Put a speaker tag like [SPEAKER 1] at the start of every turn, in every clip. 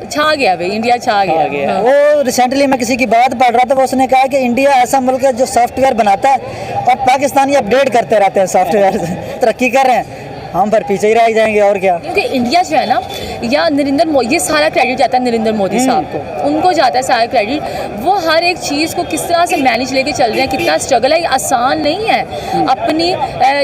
[SPEAKER 1] छा गया भाई, इंडिया छा गया। हाँ।
[SPEAKER 2] वो रिसेंटली मैं किसी की बात पढ़ रहा था, वो उसने कहा कि इंडिया ऐसा मुल्क है जो सॉफ्टवेयर बनाता है और पाकिस्तानी अपडेट करते रहते हैं, सॉफ्टवेयर तरक्की कर रहे हैं, हम पर पीछे ही रह जाएंगे और क्या।
[SPEAKER 1] क्योंकि इंडिया जो है ना, या नरेंद्र मोदी, ये सारा क्रेडिट जाता है नरेंद्र मोदी साहब को, उनको जाता है सारा क्रेडिट। वो हर एक चीज़ को किस तरह से मैनेज लेके चल रहे हैं, कितना स्ट्रगल है, ये आसान नहीं है। अपनी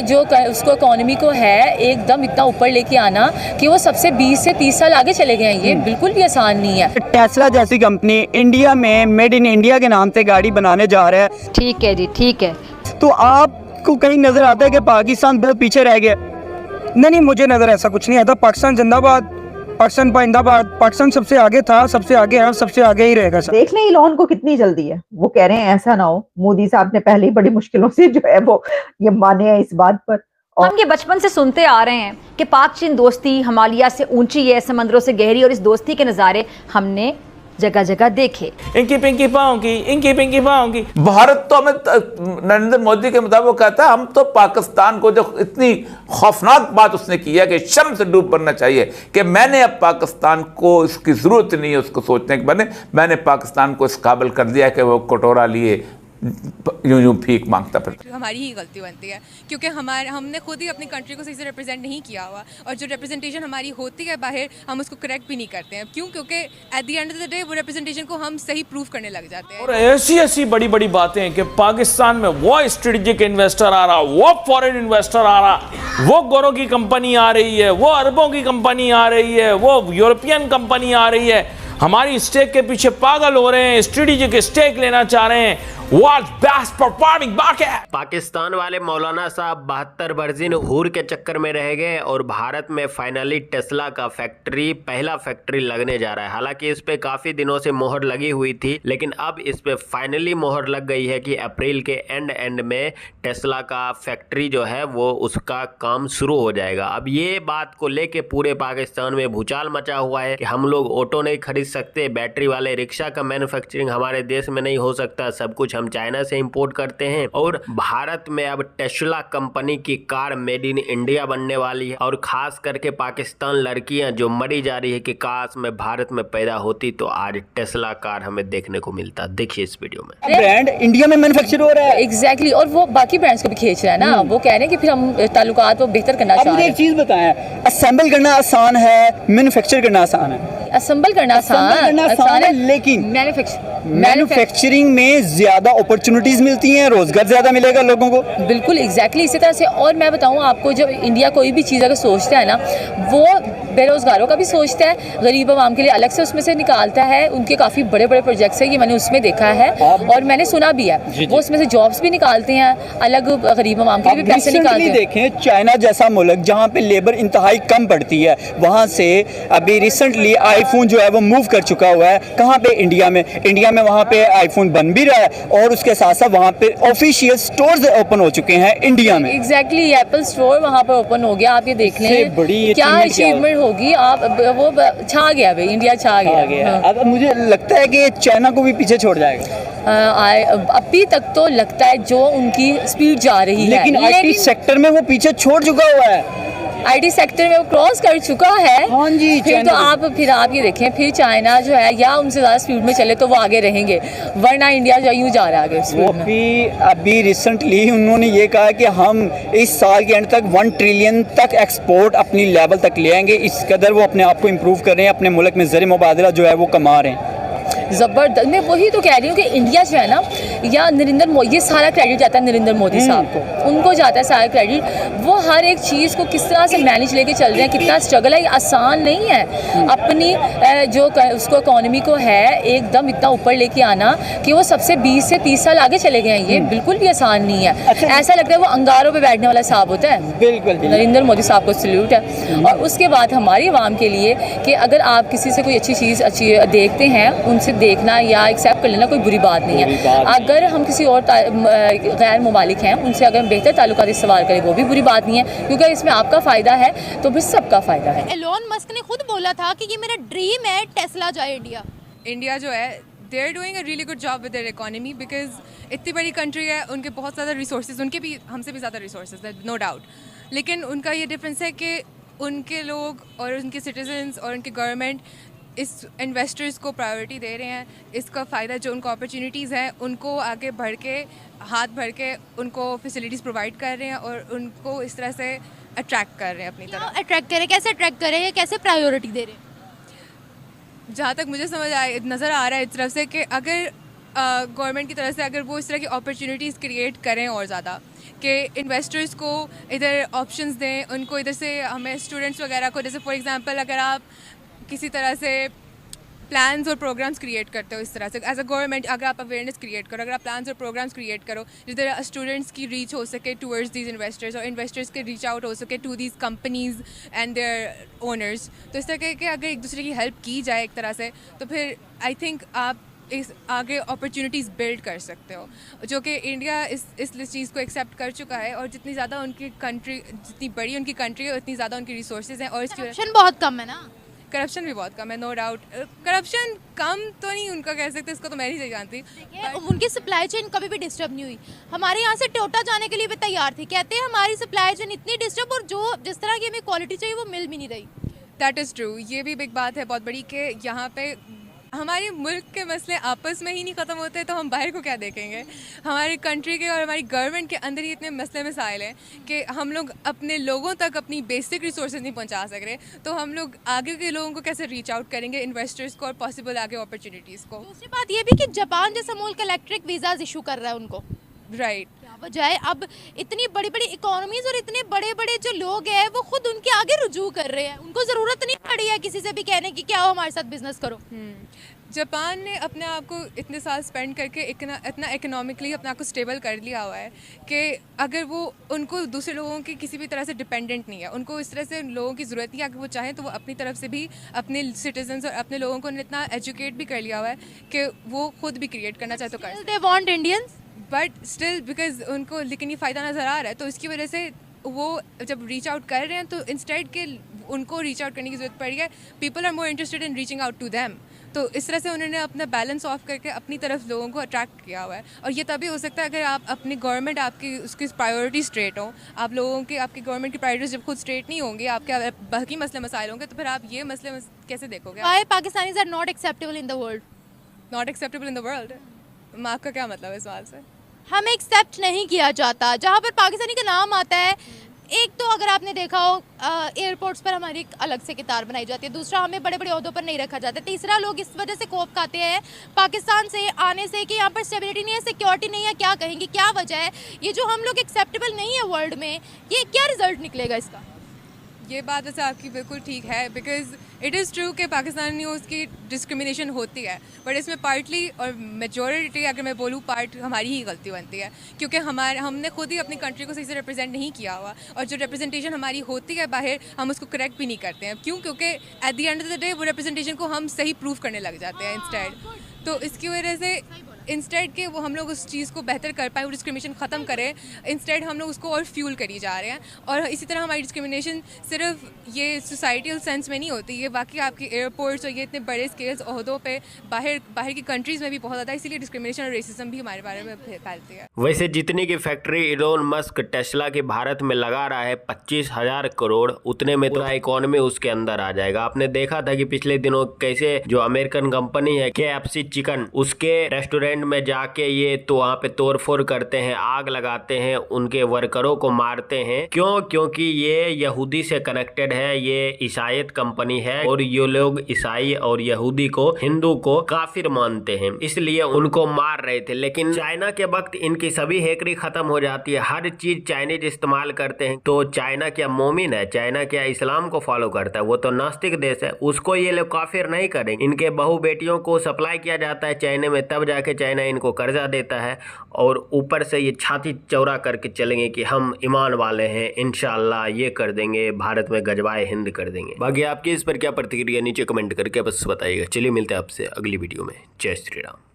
[SPEAKER 1] जो उसको इकोनॉमी को है एकदम इतना ऊपर लेके आना कि वो सबसे 20 से 30 साल आगे चले गए हैं, ये बिल्कुल भी आसान नहीं है।
[SPEAKER 3] टेस्ला जैसी कंपनी इंडिया में मेड इन इंडिया के नाम से गाड़ी बनाने जा रहा है।
[SPEAKER 4] ठीक है जी, ठीक है।
[SPEAKER 3] तो आपको कहीं नजर आता है कि पाकिस्तान बहुत पीछे रह गया?
[SPEAKER 5] नहीं, मुझे नज़र ऐसा कुछ नहीं आता। पाकिस्तान जिंदाबाद, पाकिस्तान पाइंदाबाद, पाकिस्तान सबसे आगे था, सबसे आगे है और सबसे आगे ही रहेगा।
[SPEAKER 6] देख लें इलॉन को कितनी जल्दी है, वो कह रहे हैं ऐसा ना हो मोदी साहब ने पहले ही बड़ी मुश्किलों से जो है वो ये माने हैं इस बात पर।
[SPEAKER 4] हम ये बचपन से सुनते आ रहे हैं कि पाक चीन दोस्ती हिमालय से ऊंची है, समंदरों से गहरी, और इस दोस्ती के नज़ारे हमने जगह जगह देखे।
[SPEAKER 7] इंकी पिंकी पाऊंगी, इंकी पिंकी पाऊंगी। भारत तो हमें नरेंद्र मोदी के मुताबिक कहता है, हम तो पाकिस्तान को जो इतनी खौफनाक बात उसने की है कि शर्म से डूब पड़ना चाहिए कि मैंने अब पाकिस्तान को इसकी ज़रूरत नहीं है उसको सोचने के, मैंने पाकिस्तान को इस काबिल कर दिया है कि वो कटोरा लिए यूं भीख मांगता फिर।
[SPEAKER 8] हमारी ही गलती बनती है क्योंकि हमने खुद ही अपनी कंट्री को सही से रिप्रेजेंट नहीं किया हुआ, और जो रिप्रेजेंटेशन हमारी होती है बाहर हम उसको करेक्ट भी नहीं करते हैं। क्यों? क्योंकि at the end of the day वो रिप्रेजेंटेशन को हम सही प्रूव करने लग जाते हैं।
[SPEAKER 9] और ऐसी ऐसी बड़ी बड़ी बातें हैं कि पाकिस्तान में वो स्ट्रेटेजिक इन्वेस्टर आ रहा, वो फॉरेन इन्वेस्टर आ रहा, वो गोरों की कंपनी आ रही है, वो अरबों की कंपनी आ रही है, वो यूरोपियन कंपनी आ रही है, हमारी स्टेक के पीछे पागल हो रहे हैं, स्ट्रेटेजिक स्टेक लेना चाह रहे हैं। Best performing market.
[SPEAKER 10] पाकिस्तान वाले मौलाना साहब 72 वर्जिन हूर के चक्कर में रह गए और भारत में फाइनली टेस्ला का पहला फैक्ट्री लगने जा रहा है। हालांकि इस पे काफी दिनों से मोहर लगी हुई थी, लेकिन अब इस पे फाइनली मोहर लग गई है कि अप्रैल के एंड में टेस्ला का फैक्ट्री जो है वो उसका काम शुरू हो जाएगा। अब ये बात को लेके पूरे पाकिस्तान में भूचाल मचा हुआ है कि हम लोग ऑटो नहीं खरीद सकते, बैटरी वाले रिक्शा का मैन्युफैक्चरिंग हमारे देश में नहीं हो सकता, सब कुछ हम चाइना से इंपोर्ट करते हैं, और भारत में अब टेस्ला कंपनी की कार मेड इन इंडिया बनने वाली है। और खास करके पाकिस्तान लड़कियां जो मरी जा रही है कि काश में भारत में पैदा होती तो आज टेस्ला कार हमें देखने को मिलता। देखिए इस वीडियो में
[SPEAKER 3] ब्रांड इंडिया में मैन्युफैक्चर हो रहा है।
[SPEAKER 1] एग्जैक्टली, और वो बाकी ब्रांड्स को भी खींच रहा है ना। वो कह रहे हैं कि फिर हम ताल्लुकात को बेहतर करना चाह रहे हैं।
[SPEAKER 3] एक चीज बताएं, असेंबल करना आसान है, मैन्युफैक्चर करना आसान है।
[SPEAKER 1] असेंबल करना आसान है,
[SPEAKER 3] लेकिन मैन्युफैक्चरिंग में ज्यादा अपॉर्चुनिटीज मिलती हैं, रोजगार ज्यादा मिलेगा लोगों को।
[SPEAKER 1] बिल्कुल एग्जैक्टली इसी तरह से। और मैं बताऊं आपको, जब इंडिया कोई भी चीज़ अगर सोचता है ना, वो बेरोजगारों का भी सोचता है, गरीब आवाम के लिए अलग से उसमें से निकालता है। उनके काफ़ी बड़े बड़े प्रोजेक्ट्स हैं, ये मैंने उसमें देखा है और मैंने सुना भी है। वो उसमें से जॉब्स भी निकालते हैं, अलग गरीब आवाम के लिए भी पैसे निकालते हैं।
[SPEAKER 3] देखें चाइना जैसा मुल्क जहाँ पे लेबर इंतहाई कम पड़ती है, वहाँ से अभी रिसेंटली आईफोन जो है वो मूव कर चुका हुआ है। कहाँ पे? इंडिया में वहाँ पे आईफोन बन भी रहा है और उसके साथ साथ वहाँ पे ऑफिशियल स्टोर्स ओपन हो चुके हैं इंडिया में।
[SPEAKER 1] एग्जैक्टली, एप्पल स्टोर वहाँ पर ओपन हो गया। आप ये देख लें क्या अचीवमेंट होगी। आप वो छा गया भाई, इंडिया छा गया।
[SPEAKER 3] अब मुझे लगता है कि चाइना को भी पीछे छोड़ जाएगा।
[SPEAKER 1] अभी तक तो लगता है जो उनकी स्पीड जा रही है,
[SPEAKER 3] लेकिन आईटी सेक्टर में वो पीछे छोड़ चुका हुआ है।
[SPEAKER 1] आईटी सेक्टर में वो क्रॉस कर चुका है।
[SPEAKER 3] हाँ जी,
[SPEAKER 1] फिर तो आप ये देखें, फिर चाइना जो है या उनसे ज़्यादा स्पीड में चले तो वो आगे रहेंगे, वरना इंडिया जो यूँ जा रहा है आगे स्पीड में।
[SPEAKER 3] अभी रिसेंटली उन्होंने ये कहा कि हम इस साल के एंड तक 1 ट्रिलियन तक एक्सपोर्ट अपनी लेवल तक ले आएंगे। इस कदर वो अपने आप को इम्प्रूव कर रहे हैं, अपने मुल्क में ज़र मुबादला जो है वो कमा रहे हैं।
[SPEAKER 1] ज़बरदस्त। मैं वही तो कह रही हूँ कि इंडिया जो है ना, या नरेंद्र मोदी, ये सारा क्रेडिट जाता है नरेंद्र मोदी साहब को, उनको जाता है सारा क्रेडिट। वो हर एक चीज़ को किस तरह से मैनेज लेके चल रहे हैं, कितना स्ट्रगल है, ये आसान नहीं है। अपनी जो उसको इकोनॉमी को है एकदम इतना ऊपर लेके आना कि वो सबसे 20 से 30 साल आगे चले गए हैं, ये बिल्कुल भी आसान नहीं है। ऐसा लगता है वो अंगारों पर बैठने वाला साहब होता है।
[SPEAKER 3] बिल्कुल
[SPEAKER 1] नरेंद्र मोदी साहब को सल्यूट है। और उसके बाद हमारी आवाम के लिए कि अगर आप किसी से कोई अच्छी चीज़ देखते हैं, उनसे देखना या एक्सेप्ट कर लेना कोई बुरी बात नहीं है। अगर हम किसी और गैर ममालिक हैं उनसे अगर बेहतर ताल्लुकात इस्तेमाल करें, वो भी बुरी बात नहीं है, क्योंकि इसमें आपका फ़ायदा है तो फिर सबका फ़ायदा है।
[SPEAKER 8] एलोन मस्क ने खुद बोला था कि ये मेरा ड्रीम है टेस्ला जाए इंडिया। इंडिया जो है they are doing a really good job with their economy because इतनी बड़ी कंट्री है, उनके बहुत ज़्यादा रिसोर्सेज, उनके भी हमसे भी ज़्यादा रिसोर्सेज है, नो डाउट। लेकिन उनका ये डिफरेंस है कि उनके लोग और उनके सिटीजन्स और उनके गवर्नमेंट इस इन्वेस्टर्स को प्रायोरिटी दे रहे हैं। इसका फ़ायदा जो उनको अपॉर्चुनिटीज़ हैं उनको आगे बढ़ के हाथ भर के उनको फैसिलिटीज़ प्रोवाइड कर रहे हैं और उनको इस तरह से अट्रैक्ट कर रहे हैं अपनी तरफ।
[SPEAKER 11] अट्रैक्ट करें, कैसे अट्रैक्ट करें या कैसे प्रायोरिटी दे रहे हैं?
[SPEAKER 8] जहाँ तक मुझे समझ नज़र आ रहा है इस तरफ से कि अगर गवर्नमेंट की तरफ से अगर वो इस तरह की अपॉर्चुनिटीज़ क्रिएट करें और ज़्यादा कि इन्वेस्टर्स को इधर ऑप्शंस दें, उनको इधर से हमें स्टूडेंट्स वगैरह को, जैसे फॉर एग्जांपल अगर आप किसी तरह से प्लान्स और प्रोग्राम्स क्रिएट करते हो इस तरह से एज अ गवर्नमेंट, अगर आप अवेयरनेस क्रिएट करो, अगर आप प्लान्स और प्रोग्राम्स क्रिएट करो जिधर स्टूडेंट्स की रीच हो सके टूवर्ड्स दीज इन्वेस्टर्स और इन्वेस्टर्स के रीच आउट हो सके to these companies and their owners, तो इस तरह के अगर एक दूसरे की हेल्प की जाए एक तरह से, तो फिर आई थिंक आप इस आगे अपॉर्चुनिटीज़ बिल्ड कर सकते हो, जो कि इंडिया इस चीज़ को एक्सेप्ट कर चुका है। और जितनी ज़्यादा उनकी कंट्री, जितनी बड़ी उनकी कंट्री है, उतनी ज़्यादा उनकी रिसोर्सेज हैं और इसकी
[SPEAKER 11] करप्शन बहुत कम है ना?
[SPEAKER 8] करप्शन भी बहुत कम है, नो डाउट। करप्शन कम तो नहीं उनका कह सकते, इसको तो मैं नहीं जानती।
[SPEAKER 11] उनकी सप्लाई चेन कभी भी डिस्टर्ब नहीं हुई। हमारे यहाँ से टोटा जाने के लिए भी तैयार थी, कहते हैं हमारी सप्लाई चेन इतनी डिस्टर्ब और जो जिस तरह की हमें क्वालिटी चाहिए वो मिल भी नहीं रही।
[SPEAKER 8] That is true. ये भी बिग बात है बहुत बड़ी कि यहाँ पे हमारे मुल्क के मसले आपस में ही नहीं ख़त्म होते, तो हम बाहर को क्या देखेंगे। हमारी कंट्री के और हमारी गवर्नमेंट के अंदर ही इतने मसले मसाइल हैं कि हम लोग अपने लोगों तक अपनी बेसिक रिसोर्सेज नहीं पहुंचा सक रहे, तो हम लोग आगे के लोगों को कैसे रीच आउट करेंगे, इन्वेस्टर्स को और पॉसिबल आगे अपॉर्चुनिटीज़ को।
[SPEAKER 11] दूसरी बात ये भी कि जापान जैसा मुल्क इलेक्ट्रिक वीज़ाज इशू कर रहा है उनको,
[SPEAKER 8] राइट।
[SPEAKER 11] क्या वजह है? अब इतनी बड़ी बड़ी इकोनॉमीज और इतने बड़े बड़े जो लोग हैं वो खुद उनके आगे रुजू कर रहे हैं, उनको ज़रूरत नहीं पड़ी है किसी से भी कहने की क्या हो हमारे साथ बिजनेस करो।
[SPEAKER 8] जापान ने अपने आप को इतने साल स्पेंड करके इतना इकोनॉमिकली अपने आप को स्टेबल कर लिया हुआ है कि अगर वो उनको दूसरे लोगों की किसी भी तरह से डिपेंडेंट नहीं है, उनको इस तरह से लोगों की ज़रूरत नहीं है। अगर वो चाहें तो वो अपनी तरफ से भी अपने सिटीजन्स और अपने लोगों को इतना एजुकेट भी कर लिया हुआ है कि वो खुद भी क्रिएट करना चाहे तो कर।
[SPEAKER 11] They want Indians
[SPEAKER 8] but still because उनको लेकिन ये फ़ायदा नज़र आ रहा है, तो इसकी वजह से वो जब रीच आउट कर रहे हैं तो इंस्टेड के उनको रीच आउट करने की ज़रूरत पड़ी है। People are more interested in reaching out to them, तो इस तरह से उन्होंने अपना बैलेंस ऑफ करके अपनी तरफ लोगों को अट्रैक्ट किया हुआ है। और ये तभी हो सकता है अगर आप अपनी गवर्नमेंट आपकी उसकी प्रायोरिटी स्ट्रेट हो, आप लोगों की आपकी गवर्नमेंट की प्रायोरिटीज जब खुद स्ट्रेट नहीं होंगी, आपके बाकी मसले मसाइल होंगे, तो फिर आप ये मसले कैसे देखोगे?
[SPEAKER 11] Why Pakistanis are not acceptable in the world?
[SPEAKER 8] Not acceptable in the world, आपका क्या मतलब है इस बात से?
[SPEAKER 11] हमें एक्सेप्ट नहीं किया जाता। जहाँ पर पाकिस्तानी का नाम आता है, एक तो अगर आपने देखा हो एयरपोर्ट्स पर हमारी एक अलग से कितार बनाई जाती है, दूसरा हमें बड़े बड़े ओहदों पर नहीं रखा जाता, तीसरा लोग इस वजह से खौफ खाते हैं पाकिस्तान से आने से कि यहाँ पर स्टेबिलिटी नहीं है, सिक्योरिटी नहीं है। क्या कहेंगे, क्या वजह है? ये जो हम लोग एक्सेप्टेबल नहीं है वर्ल्ड में, ये क्या रिजल्ट निकलेगा इसका?
[SPEAKER 8] ये बात वैसे आपकी बिल्कुल ठीक है, बिकॉज इट इज़ ट्रू कि पाकिस्तानियों की डिस्क्रिमिनेशन होती है, बट इसमें पार्टली और मेजॉरिटी अगर मैं बोलूँ पार्ट हमारी ही गलती बनती है, क्योंकि हमने खुद ही अपनी कंट्री को सही से रिप्रेजेंट नहीं किया हुआ, और जो रिप्रेजेंटेशन हमारी होती है बाहर हम उसको करेक्ट भी नहीं करते हैं। क्यों? क्योंकि at the end of the day वो रिप्रेजेंटेशन को हम सही प्रूव करने लग जाते हैं इंस्टेड। तो इसकी वजह से इंस्टेड के वो हम लोग उस चीज़ को बेहतर कर पाएँ, वो डिस्क्रिमिनेशन ख़त्म करें, इंस्टेड हम लोग उसको और फ्यूल करी जा रहे हैं। और इसी तरह हमारी डिस्क्रिमिनेशन सिर्फ ये सोसाइटल सेंस में नहीं होती, ये बाकी आपके एयरपोर्ट्स और ये इतने बड़े स्केल्स ओहदों पे बाहर की कंट्रीज़ में भी बहुत ज़्यादा, इसीलिए डिस्क्रिमिनेशन और रेसिज्म भी हमारे बारे में फैलती है।
[SPEAKER 10] वैसे जितनी की फैक्ट्री इलोन मस्क टेस्ला की भारत में लगा रहा है 25,000 करोड़, उतने में पूरा इकोनॉमी उसके अंदर आ जाएगा। आपने देखा था कि पिछले दिनों कैसे जो अमेरिकन कंपनी है KFC चिकन, उसके रेस्टोरेंट में जाके ये तो वहाँ पे तोड़फोड़ करते हैं, आग लगाते हैं, उनके वर्करों को मारते हैं। क्यों? क्योंकि ये यहूदी से कनेक्टेड है, ये ईसाईयत कंपनी है और ये लोग ईसाई और यहूदी को, हिंदू को काफिर मानते हैं, इसलिए उनको मार रहे थे। लेकिन चाइना के वक्त इनकी सभी हैकरी खत्म हो जाती है, हर चीज चाइनीज इस्तेमाल करते हैं। तो चाइना क्या मोमिन है? चाइना क्या इस्लाम को फॉलो करता है? वो तो नास्तिक देश है, उसको ये लोग काफिर नहीं करेंगे। इनके बहू बेटियों को सप्लाई किया जाता है चाइना में, तब जाके चाइना इनको कर्जा देता है और ऊपर से ये छाती चौड़ा करके चलेंगे कि हम ईमान वाले हैं, इंशाअल्लाह ये कर देंगे, भारत में गजवाए हिंद कर देंगे। बाकी आपकी इस पर क्या प्रतिक्रिया नीचे कमेंट करके बस बताइएगा। चलिए मिलते हैं आपसे अगली वीडियो में। जय श्री राम।